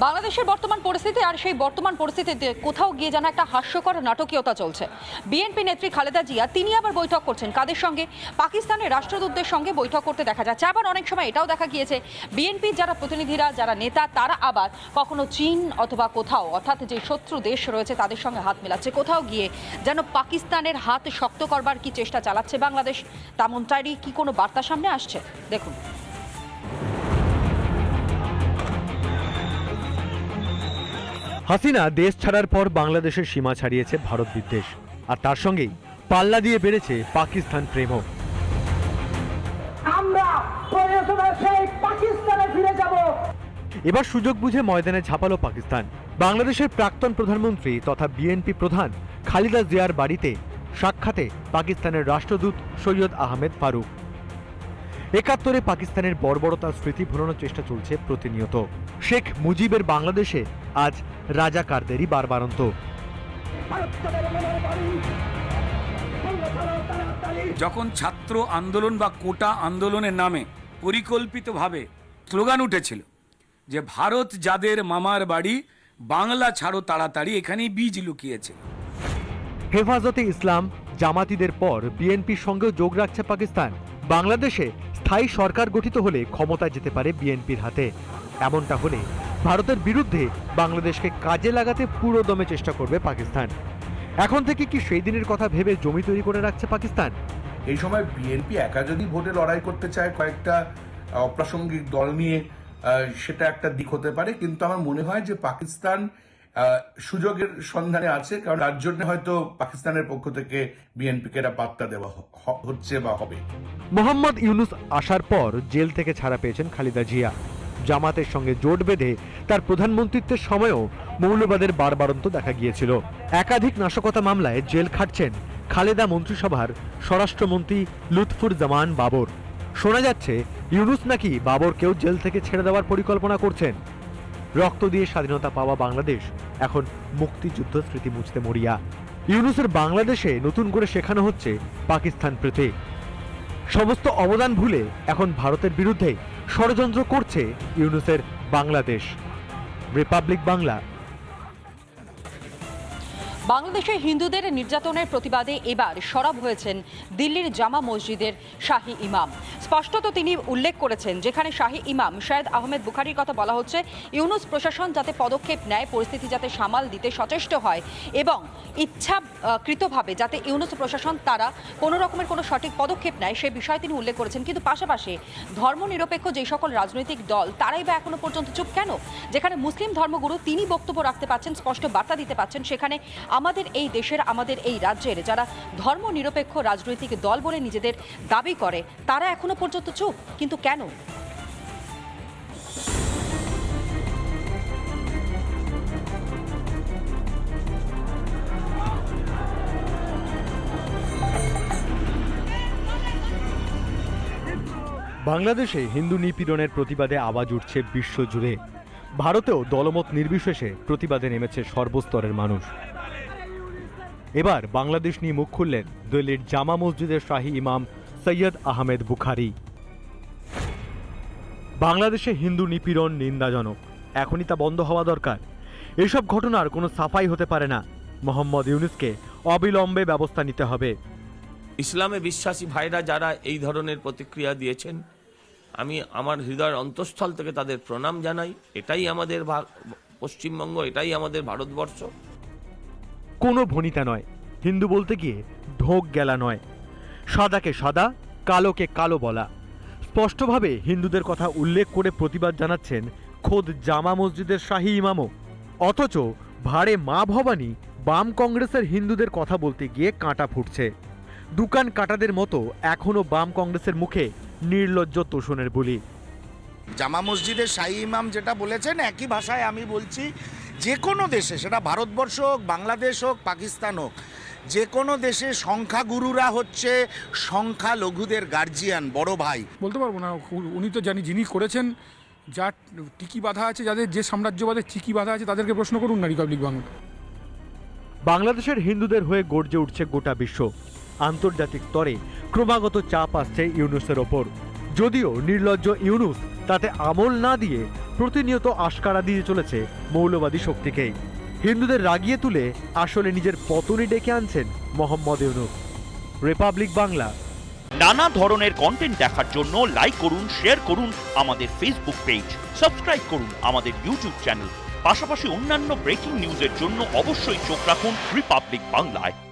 বাংলাদেশের বর্তমান পরিস্থিতি আর সেই বর্তমান পরিস্থিতিতে কোথাও গিয়ে যেন একটা হাস্যকর নাটকীয়তা চলছে। বিএনপি নেত্রী খালেদা জিয়া তিনি আবার বৈঠক করছেন কাদের সঙ্গে? পাকিস্তানের রাষ্ট্রদূতদের সঙ্গে বৈঠক করতে দেখা যাচ্ছে। আবার অনেক সময় এটাও দেখা গিয়েছে বিএনপির যারা প্রতিনিধিরা, যারা নেতা, তারা আবার কখনো চীন অথবা কোথাও অর্থাৎ যে শত্রু দেশ রয়েছে তাদের সঙ্গে হাত মেলাচ্ছে। কোথাও গিয়ে যেন পাকিস্তানের হাত শক্ত করবার কি চেষ্টা চালাচ্ছে বাংলাদেশ, তেমনটারই কি কোনো বার্তা সামনে আসছে? দেখুন। হাসিনা দেশ ছাড়ার পর বাংলাদেশের সীমা ছাড়িয়েছে ভারত বিদ্বেষ, আর তার সঙ্গেই পাল্লা দিয়ে বেড়েছে পাকিস্তান প্রেমও। আমরা প্রয়োজনে সেই পাকিস্তানে ফিরে যাব। এবার সুযোগ বুঝে ময়দানে ঝাঁপালো পাকিস্তান। বাংলাদেশের প্রাক্তন প্রধানমন্ত্রী তথা বিএনপি প্রধান খালেদা জিয়ার বাড়িতে সাক্ষাতে পাকিস্তানের রাষ্ট্রদূত সৈয়দ আহমেদ ফারুক। ৭১-এ পাকিস্তানের বর্বরতার স্মৃতি ভুলানোর চেষ্টা চলছে প্রতিনিয়ত। শেখ মুজিবের বাংলাদেশে আজ রাজাকারদেরই বারবারন্ত। যখন ছাত্র আন্দোলন বা কোটা আন্দোলনের নামে পরিকল্পিতভাবে স্লোগান উঠেছিল যে ভারত যাদের মামার বাড়ি, বাংলা ছাড়ো তাড়াতাড়ি, এখানেই বীজ লুকিয়েছে। হেফাজতে ইসলাম জামাতিদের পর বিএনপির সঙ্গেও যোগ রাখছে পাকিস্তান। বাংলাদেশে স্থায়ী সরকার গঠিত হলে ক্ষমতা যেতে পারে বিএনপির হাতে। এমনটা হলে ভারতের বিরুদ্ধে বাংলাদেশকে কাজে লাগাতে পুরো দমে চেষ্টা করবে পাকিস্তান। এখন থেকে কি সেই দিনের কথা ভেবে জমি তৈরি করে রাখছে পাকিস্তান? এই সময় বিএনপি একা যদি ভোটে লড়াই করতে চায় কয়েকটা অপ্রাসঙ্গিক দল নিয়ে, সেটা একটা দিক হতে পারে, কিন্তু আমার মনে হয় যে পাকিস্তান সুযোগের সন্ধানে আছে, কারণ তার জন্য হয়তো পাকিস্তানের পক্ষ থেকে বিএনপিকে একটা বার্তা দেওয়া হচ্ছে বা হবে। মোহাম্মদ ইউনুস আসার পর জেল থেকে ছাড়া পেয়েছেন খালেদা জিয়া। জামাতের সঙ্গে জোট বেঁধে তার প্রধানমন্ত্রীত্বের সময়ও মৌলবাদের বারবারন্ত দেখা গিয়েছিল। একাধিক নাশকতা মামলায় জেল খাটছেন খালেদা মন্ত্রিসভার স্বরাষ্ট্রমন্ত্রী লুৎফুর জামান বাবর। শোনা যাচ্ছে ইউনুস নাকি বাবরকেও জেল থেকে ছেড়ে দেওয়ার পরিকল্পনা করছেন। রক্ত দিয়ে স্বাধীনতা পাওয়া বাংলাদেশ এখন মুক্তিযুদ্ধ স্মৃতি মুছতে মরিয়া। ইউনুসের বাংলাদেশে নতুন করে শেখানো হচ্ছে পাকিস্তান প্রীতি। সমস্ত অবদান ভুলে এখন ভারতের বিরুদ্ধে ষড়যন্ত্র করছে ইউনুসের বাংলাদেশ। রিপাবলিক বাংলা। বাংলাদেশে হিন্দুদের নির্যাতনের প্রতিবাদে এবার সরব হয়েছেন দিল্লির জামা মসজিদের শাহী ইমাম। স্পষ্টত তিনি উল্লেখ করেছেন, যেখানে শাহী ইমাম সৈয়দ আহমেদ বুখারীর কথা বলা হচ্ছে, ইউনুস প্রশাসন যাতে পদক্ষেপ নেয়, পরিস্থিতি যাতে সামাল দিতে সচেষ্ট হয় এবং ইচ্ছাকৃতভাবে যাতে ইউনুস প্রশাসন তারা কোনো রকমের কোনো সঠিক পদক্ষেপ নেয় সে বিষয়ে তিনি উল্লেখ করেছেন। কিন্তু পাশাপাশি ধর্মনিরপেক্ষ যে সকল রাজনৈতিক দল তারাই বা এখনো পর্যন্ত চুপ কেন? যেখানে মুসলিম ধর্মগুরু তিনি বক্তব্য রাখতে পাচ্ছেন, স্পষ্ট বার্তা দিতে পাচ্ছেন, সেখানে আমাদের এই দেশের, আমাদের এই রাজ্যের যারা ধর্মনিরপেক্ষ রাজনৈতিক দল বলে নিজেদের দাবি করে তারা এখনো পর্যন্ত চুপ। কিন্তু কেন? বাংলাদেশে হিন্দু নিপীড়নের প্রতিবাদে আওয়াজ উঠছে বিশ্বজুড়ে। ভারতেও দলমত নির্বিশেষে প্রতিবাদে নেমেছে সর্বস্তরের মানুষ। এবার বাংলাদেশ নিয়ে মুখ খুললেন দিল্লির জামা মসজিদের শাহী ইমাম সৈয়দ আহমেদ বুখারী। বাংলাদেশে হিন্দু নিপীড়ন নিন্দাজনক, এখনই তা বন্ধ হওয়া দরকার। এসব ঘটনার কোনো সাফাই হতে পারে না। মোহাম্মদ ইউনুসকে অবিলম্বে ব্যবস্থা নিতে হবে। ইসলামে বিশ্বাসী ভাইরা যারা এই ধরনের প্রতিক্রিয়া দিয়েছেন, আমি আমার হৃদয়ের অন্তঃস্থল থেকে তাদের প্রণাম জানাই। এটাই আমাদের পশ্চিমবঙ্গ, এটাই আমাদের ভারতবর্ষ। কোনো ভনিতা নয়, হিন্দু বলতে গিয়ে ঢোক গেলা নয়, সাদাকে সাদা, কালোকে কালো বলা। স্পষ্টভাবে হিন্দুদের কথা উল্লেখ করে প্রতিবাদ জানাচ্ছেন খোদ জামা মসজিদের শাহী ইমামও। অথচ ভাড়ে মা ভবানী বাম কংগ্রেসের হিন্দুদের কথা বলতে গিয়ে কাঁটা ফুটছে। দোকান কাটাদের মতো এখনও বাম কংগ্রেসের মুখে নির্লজ্জ তোষণের বুলি। জামা মসজিদের শাহী ইমাম যেটা বলেছেন, একই ভাষায় আমি বলছি, যে কোনো দেশে, সেটা ভারতবর্ষ হোক, বাংলাদেশ হোক, পাকিস্তান হোক, যে কোনো দেশে সংখ্যাগুরুরা হচ্ছে সংখ্যালঘুদের গার্জিয়ান, বড় ভাই। বলতে পারবো না, উনি তো জানি যিনি করেছেন, যার টিকি বাধা আছে, যাদের যে সাম্রাজ্যবাদের টিকি বাধা আছে তাদেরকে প্রশ্ন করুন না রিপাবলিক বাংলা। বাংলাদেশের হিন্দুদের হয়ে গর্জে উঠছে গোটা বিশ্ব। আন্তর্জাতিক স্তরে ক্রমাগত চাপ আসছে ইউনুসের ওপর। যদিও নির্লজ্জ ইউনুস তাতে আমল না দিয়ে প্রতিনিয়ত আশকারা দিয়ে চলেছে মৌলবাদী শক্তিকেই। হিন্দুদের রাগিয়ে তুলে আসলে নিজের পতনই ডেকে আনছেন মোহাম্মদ ইউনূস। রিপাবলিক বাংলা। নানা ধরনের কন্টেন্ট দেখার জন্য লাইক করুন, শেয়ার করুন আমাদের ফেসবুক পেজ, সাবস্ক্রাইব করুন আমাদের ইউটিউব চ্যানেল। পাশাপাশি অন্যান্য ব্রেকিং নিউজের জন্য অবশ্যই চোখ রাখুন রিপাবলিক বাংলায়।